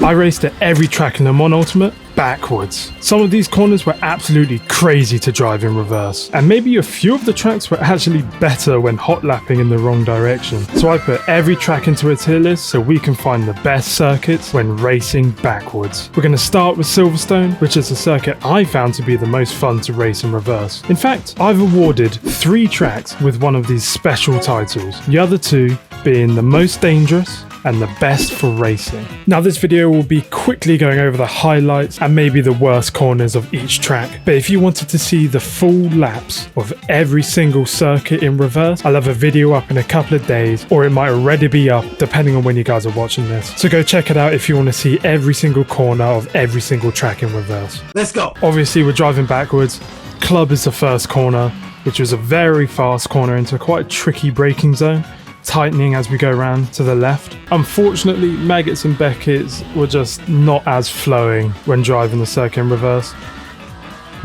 I raced at every track in Le Mans Ultimate backwards. Some of these corners were absolutely crazy to drive in reverse, and maybe a few of the tracks were actually better when hot lapping in the wrong direction. So I put every track into a tier list so we can find the best circuits when racing backwards. We're going to start with Silverstone, which is a circuit I found to be the most fun to race in reverse. In fact, I've awarded 3 tracks with one of these special titles, the other 2 being the most dangerous and the best for racing. Now this video will be quickly going over the highlights and maybe the worst corners of each track, but if you wanted to see the full laps of every single circuit in reverse, I'll have a video up in a couple of days, or it might already be up depending on when you guys are watching this. So go check it out if you want to see every single corner of every single track in reverse. Let's go! Obviously we're driving backwards. Club is the first corner, which was a very fast corner into a quite tricky braking zone, tightening as we go around to the left. Unfortunately, Maggots and Beckett's were just not as flowing when driving the circuit in reverse.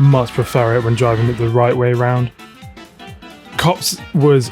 Much prefer it when driving it the right way around. Cops was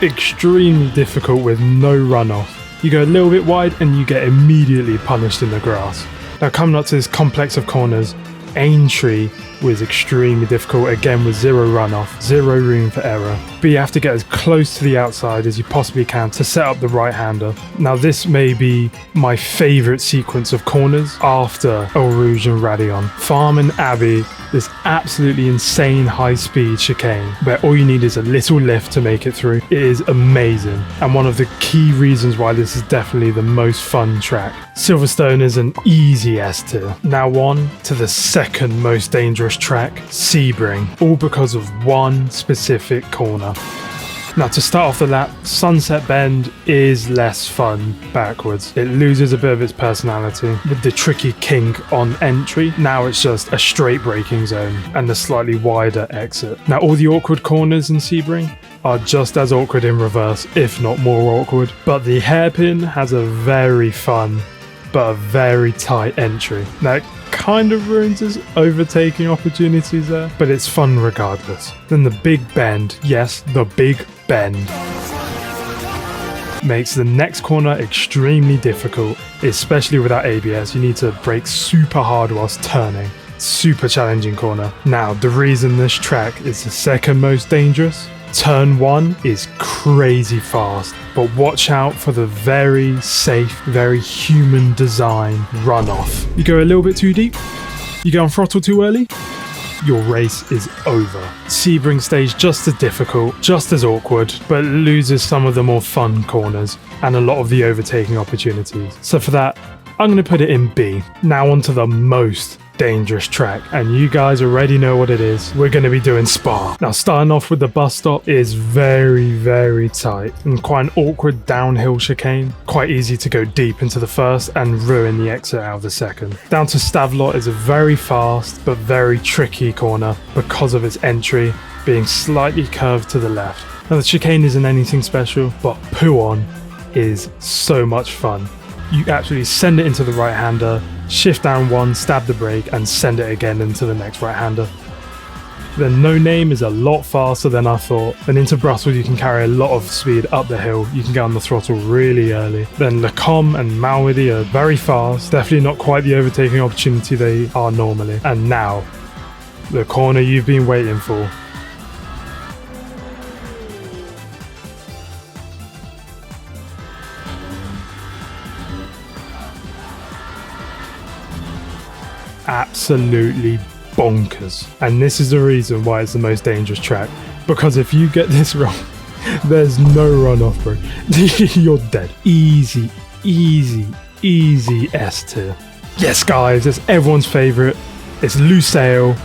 extremely difficult with no runoff. You go a little bit wide and you get immediately punished in the grass. Now coming up to this complex of corners, Aintree was extremely difficult, again with zero runoff, zero room for error. But you have to get as close to the outside as you possibly can to set up the right-hander. Now this may be my favourite sequence of corners after Eau Rouge and Raidillon. Farm and Abbey, this absolutely insane high-speed chicane where all you need is a little lift to make it through. It is amazing and one of the key reasons why this is definitely the most fun track. Silverstone is an easy S tier. Now on to the second most dangerous track, Sebring, all because of one specific corner. Now to start off the lap, Sunset Bend is less fun backwards. It loses a bit of its personality with the tricky kink on entry. Now it's just a straight braking zone and a slightly wider exit. Now all the awkward corners in Sebring are just as awkward in reverse, if not more awkward, but the hairpin has a very fun but a very tight entry. Now it kind of ruins his overtaking opportunities there, but it's fun regardless. Then the Big Bend, yes, the Big Bend, makes the next corner extremely difficult, especially without ABS. You need to brake super hard whilst turning. Super challenging corner. Now the reason this track is the second most dangerous, Turn 1 is crazy fast, but watch out for the very safe, very human design runoff. You go a little bit too deep, you go on throttle too early, your race is over. Sebring stays just as difficult, just as awkward, but loses some of the more fun corners and a lot of the overtaking opportunities. So for that, I'm going to put it in B. Now onto the most dangerous track, and you guys already know what it is. We're going to be doing Spa. Now starting off with the bus stop is very tight and quite an awkward downhill chicane. Quite easy to go deep into the first and ruin the exit out of the second. Down to Stavelot is a very fast but very tricky corner because of its entry being slightly curved to the left. Now the chicane isn't anything special, but Pouon is so much fun. You actually send it into the right-hander, shift down one, stab the brake, and send it again into the next right-hander. Then No Name is a lot faster than I thought. Then into Brussels you can carry a lot of speed up the hill. You can get on the throttle really early. Then Le Combe and Malmedy are very fast. Definitely not quite the overtaking opportunity they are normally. And now, the corner you've been waiting for. Absolutely bonkers, and this is the reason why it's the most dangerous track, because if you get this wrong, there's no runoff, bro. You're dead. Easy S tier. Yes guys, it's everyone's favorite. It's Lusail.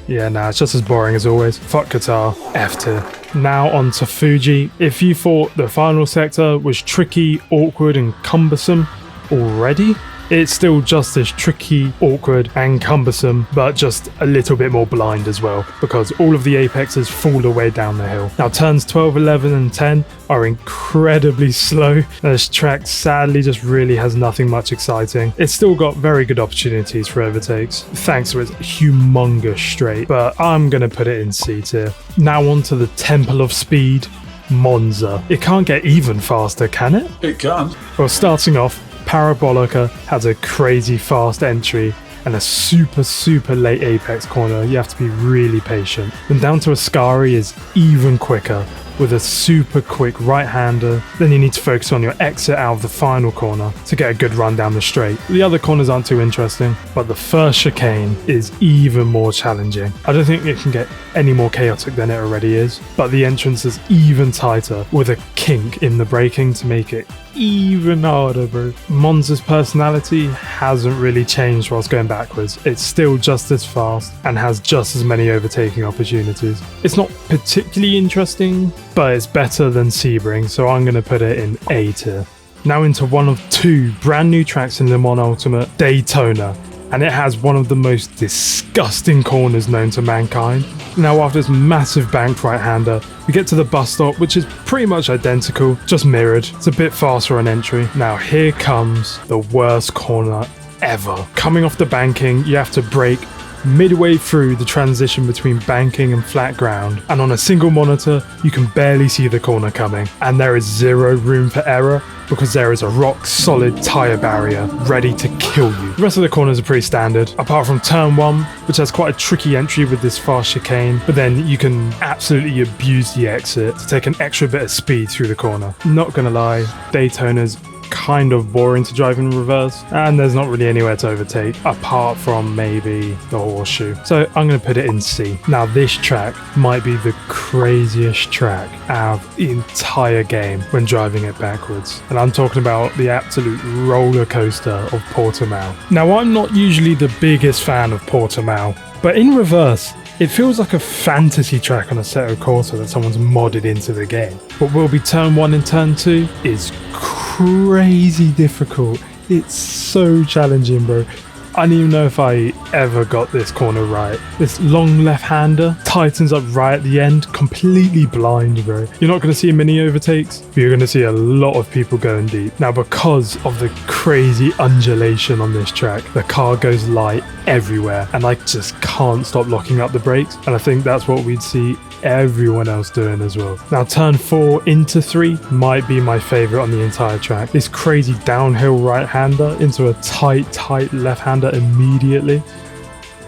Yeah, nah, it's just as boring as always. Fuck Qatar. F tier. Now on to Fuji. If you thought the final sector was tricky, awkward and cumbersome already, it's still just as tricky, awkward and cumbersome, but just a little bit more blind as well, because all of the apexes fall away down the hill. Now turns 12, 11 and 10 are incredibly slow. This track sadly just really has nothing much exciting. It's still got very good opportunities for overtakes, thanks to its humongous straight, but I'm going to put it in C tier. Now on to the Temple of Speed, Monza. It can't get even faster, can it? It can. Well, starting off, Parabolica has a crazy fast entry and a super late apex corner. You have to be really patient. Then down to Ascari is even quicker with a super quick right-hander. Then you need to focus on your exit out of the final corner to get a good run down the straight. The other corners aren't too interesting, but the first chicane is even more challenging. I don't think it can get any more chaotic than it already is, but the entrance is even tighter with a kink in the braking to make it even harder, bro. Monza's personality hasn't really changed whilst going backwards. It's still just as fast and has just as many overtaking opportunities. It's not particularly interesting, but it's better than Sebring, so I'm going to put it in A tier. Now into one of two brand new tracks in Le Mans Ultimate, Daytona, and it has one of the most disgusting corners known to mankind. Now after this massive banked right-hander, we get to the bus stop, which is pretty much identical, just mirrored. It's a bit faster on entry. Now here comes the worst corner ever. Coming off the banking, you have to brake midway through the transition between banking and flat ground, and on a single monitor you can barely see the corner coming, and there is zero room for error because there is a rock solid tyre barrier ready to kill you. The rest of the corners are pretty standard, apart from turn 1, which has quite a tricky entry with this fast chicane, but then you can absolutely abuse the exit to take an extra bit of speed through the corner. Not gonna lie, Daytona's kind of boring to drive in reverse, and there's not really anywhere to overtake apart from maybe the horseshoe, so I'm going to put it in C. Now this track might be the craziest track out of the entire game when driving it backwards, and I'm talking about the absolute roller coaster of Portimão. Now I'm not usually the biggest fan of Portimão, but in reverse it feels like a fantasy track on a Assetto Corsa that someone's modded into the game. What will be turn 1 and turn 2 is crazy difficult. It's so challenging, bro. I don't even know if I ever got this corner right. This long left-hander tightens up right at the end, completely blind, bro. You're not going to see many overtakes, but you're going to see a lot of people going deep. Now, because of the crazy undulation on this track, the car goes light everywhere, and I just can't stop locking up the brakes, and I think that's what we'd see everyone else doing as well. Now turn 4 into 3 might be my favorite on the entire track. This crazy downhill right-hander into a tight left-hander immediately.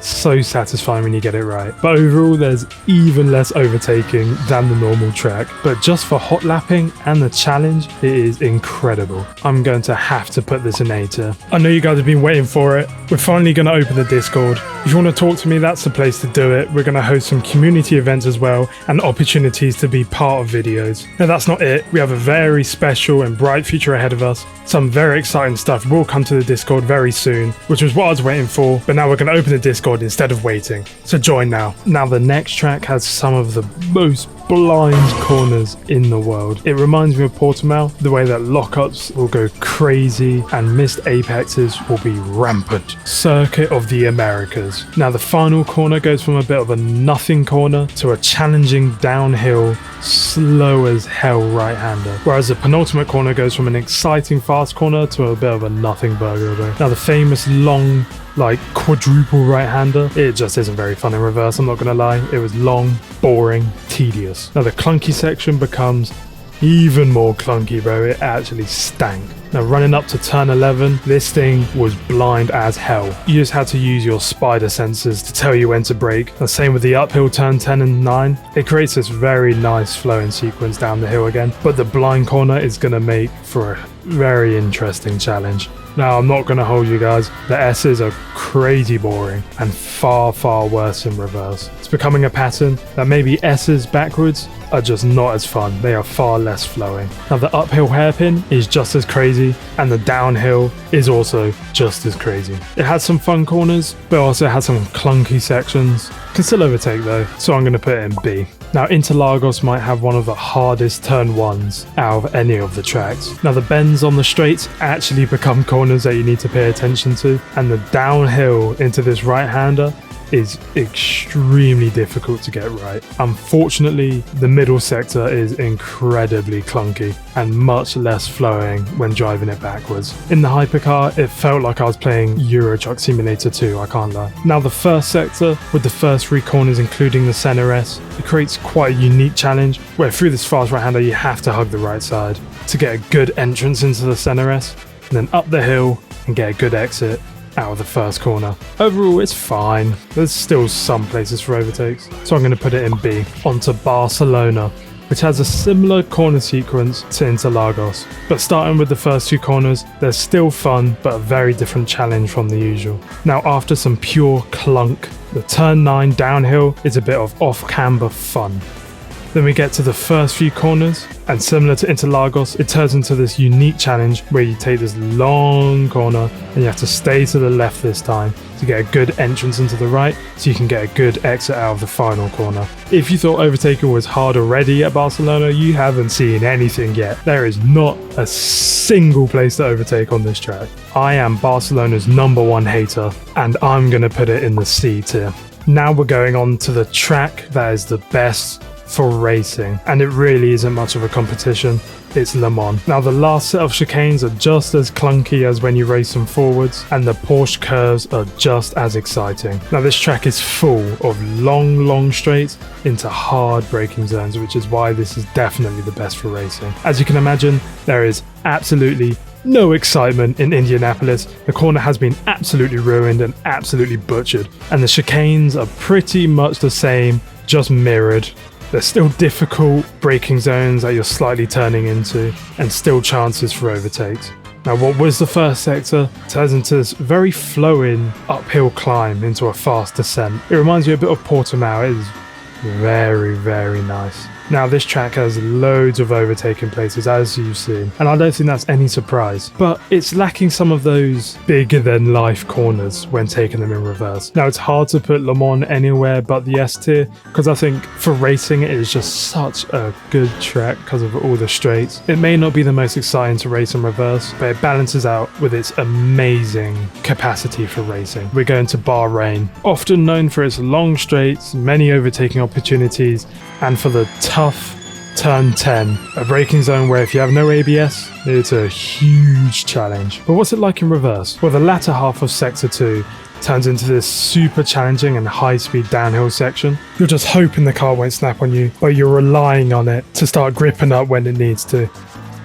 So satisfying when you get it right. But overall there's even less overtaking than the normal track, but just for hot lapping and the challenge it is incredible. I'm going to have to put this in A tier. I know you guys have been waiting for it. We're finally going to open the Discord. If you want to talk to me, that's the place to do it. We're going to host some community events as well and opportunities to be part of videos. Now that's not it. We have a very special and bright future ahead of us. Some very exciting stuff will come to the Discord very soon, which was what I was waiting for, but now we're going to open the Discord instead of waiting. So join now. Now the next track has some of the most blind corners in the world. It reminds me of Portimão, the way that lockups will go crazy and missed apexes will be rampant. Circuit of the Americas. Now the final corner goes from a bit of a nothing corner to a challenging downhill, slow as hell right-hander, whereas the penultimate corner goes from an exciting fast corner to a bit of a nothing burger though. Now the famous long quadruple right-hander, it just isn't very fun in reverse, I'm not gonna lie. It was long, boring, tedious. Now the clunky section becomes even more clunky, bro. It actually stank. Now running up to turn 11, this thing was blind as hell. You just had to use your spider sensors to tell you when to brake. The same with the uphill turn 10 and 9. It creates this very nice flowing sequence down the hill again, but the blind corner is going to make for a very interesting challenge. Now I'm not going to hold you guys, the S's are crazy boring and far worse in reverse. It's becoming a pattern that maybe S's backwards are just not as fun, they are far less flowing. Now the uphill hairpin is just as crazy and the downhill is also just as crazy. It has some fun corners but also has some clunky sections. Can still overtake though, so I'm going to put it in B. Now Interlagos might have one of the hardest turn 1s out of any of the tracks. Now the bends on the straights actually become corners that you need to pay attention to, and the downhill into this right-hander is extremely difficult to get right. Unfortunately, the middle sector is incredibly clunky and much less flowing when driving it backwards. In the hypercar, it felt like I was playing Euro Truck Simulator 2, I can't lie. Now the first sector, with the first 3 corners including the center S, it creates quite a unique challenge where through this fast right-hander you have to hug the right side to get a good entrance into the center S. and then up the hill and get a good exit out of the first corner. Overall, it's fine. There's still some places for overtakes, so I'm going to put it in B. Onto Barcelona, which has a similar corner sequence to Interlagos. But starting with the first two corners, they're still fun, but a very different challenge from the usual. Now, after some pure clunk, the turn 9 downhill is a bit of off-camber fun. Then we get to the first few corners, and similar to Interlagos, it turns into this unique challenge where you take this long corner and you have to stay to the left this time to get a good entrance into the right so you can get a good exit out of the final corner. If you thought overtaking was hard already at Barcelona, you haven't seen anything yet. There is not a single place to overtake on this track. I am Barcelona's #1 hater, and I'm going to put it in the C tier. Now we're going on to the track that is the best for racing, and it really isn't much of a competition. It's Le Mans. Now, the last set of chicanes are just as clunky as when you race them forwards, and the Porsche curves are just as exciting. Now, this track is full of long straights into hard braking zones, which is why this is definitely the best for racing. As you can imagine, there is absolutely no excitement in Indianapolis. The corner has been absolutely ruined and absolutely butchered, and the chicanes are pretty much the same, just mirrored. There's still difficult braking zones that you're slightly turning into, and still chances for overtakes. Now, what was the first sector turns into this very flowing uphill climb into a fast descent. It reminds you a bit of Portimão. It is very nice. Now, this track has loads of overtaking places, as you've seen, and I don't think that's any surprise, but it's lacking some of those bigger than life corners when taking them in reverse. Now, it's hard to put Le Mans anywhere but the S tier, because I think for racing it is just such a good track because of all the straights. It may not be the most exciting to race in reverse, but it balances out with its amazing capacity for racing. We're going to Bahrain, often known for its long straights, many overtaking opportunities, and for the tough turn 10, a braking zone where if you have no ABS, it's a huge challenge. But what's it like in reverse? Well, the latter half of Sector 2 turns into this super challenging and high-speed downhill section. You're just hoping the car won't snap on you, but you're relying on it to start gripping up when it needs to.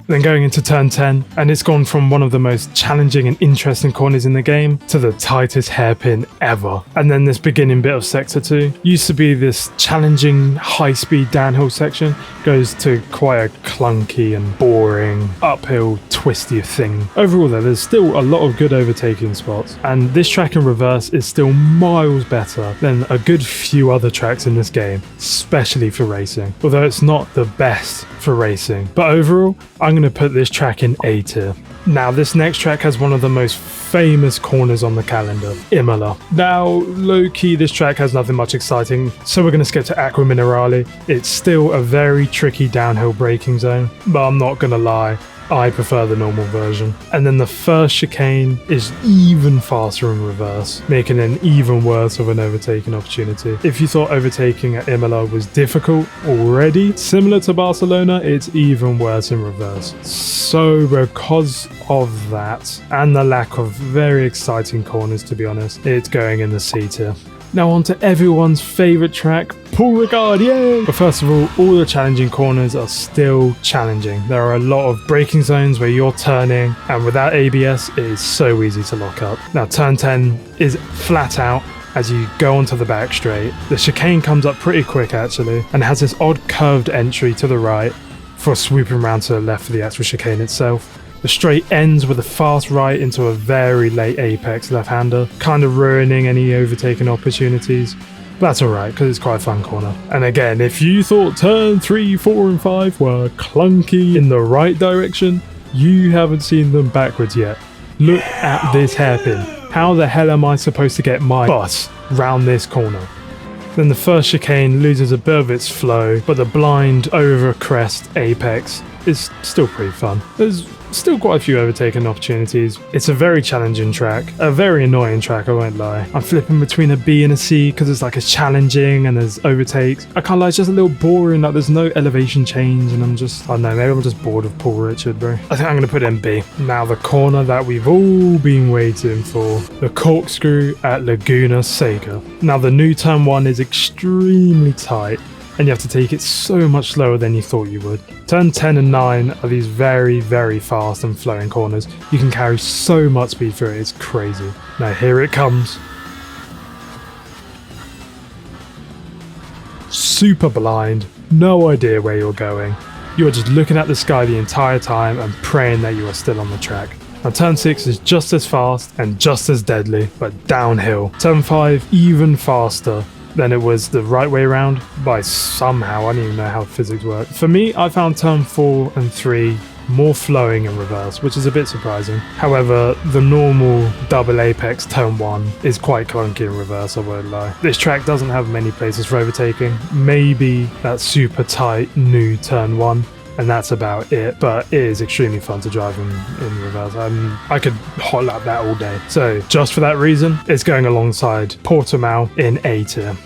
Then going into turn 10, and it's gone from one of the most challenging and interesting corners in the game to the tightest hairpin ever. And then this beginning bit of Sector 2 used to be this challenging high-speed downhill section, goes to quite a clunky and boring uphill twisty thing. Overall though, there's still a lot of good overtaking spots, and this track in reverse is still miles better than a good few other tracks in this game, especially for racing, although it's not the best for racing. But overall, I'm going to put this track in A tier. Now, this next track has one of the most famous corners on the calendar, Imola. Now, low-key, this track has nothing much exciting, so we're going to skip to Acqua Minerale. It's still a very tricky downhill braking zone, but I'm not going to lie, I prefer the normal version. And then the first chicane is even faster in reverse, making it an even worse of an overtaking opportunity. If you thought overtaking at Imola was difficult already, similar to Barcelona, it's even worse in reverse. So because of that, and the lack of very exciting corners, to be honest, it's going in the C tier. Now on to everyone's favourite track, Paul Ricard, yay! But first of all the challenging corners are still challenging. There are a lot of braking zones where you're turning, and without ABS, it is so easy to lock up. Now turn 10 is flat out as you go onto the back straight. The chicane comes up pretty quick actually, and has this odd curved entry to the right for swooping round to the left for the actual chicane itself. The straight ends with a fast right into a very late apex left-hander, kind of ruining any overtaking opportunities. But that's alright, because it's quite a fun corner. And again, if you thought turn 3, 4 and 5 were clunky in the right direction, you haven't seen them backwards yet. Look at this hairpin. How the hell am I supposed to get my bus round this corner? Then the first chicane loses a bit of its flow, but the blind over crest apex is still pretty fun. There's still quite a few overtaking opportunities. It's a very challenging track, a very annoying track, I won't lie. I'm flipping between a B and a C because it's like it's challenging and there's overtakes. I can't lie, it's just a little boring, like there's no elevation change, and I don't know, maybe I'm just bored of Paul Richard, bro. I think I'm gonna put it in B. Now the corner that we've all been waiting for, the corkscrew at Laguna Seca. Now the new turn 1 is extremely tight, and you have to take it so much slower than you thought you would. Turn 10 and 9 are these very, very fast and flowing corners. You can carry so much speed through it, it's crazy. Now here it comes. Super blind, no idea where you're going. You are just looking at the sky the entire time and praying that you are still on the track. Now turn 6 is just as fast and just as deadly, but downhill. Turn 5 even faster than it was the right way around by somehow. I don't even know how physics work. For me, I found turn 4 and 3 more flowing in reverse, which is a bit surprising. However, the normal double apex turn 1 is quite clunky in reverse, I won't lie. This track doesn't have many places for overtaking. Maybe that super tight new turn 1, and that's about it, but it is extremely fun to drive in reverse. I could hotlap that all day. So just for that reason, it's going alongside Portimão in A tier.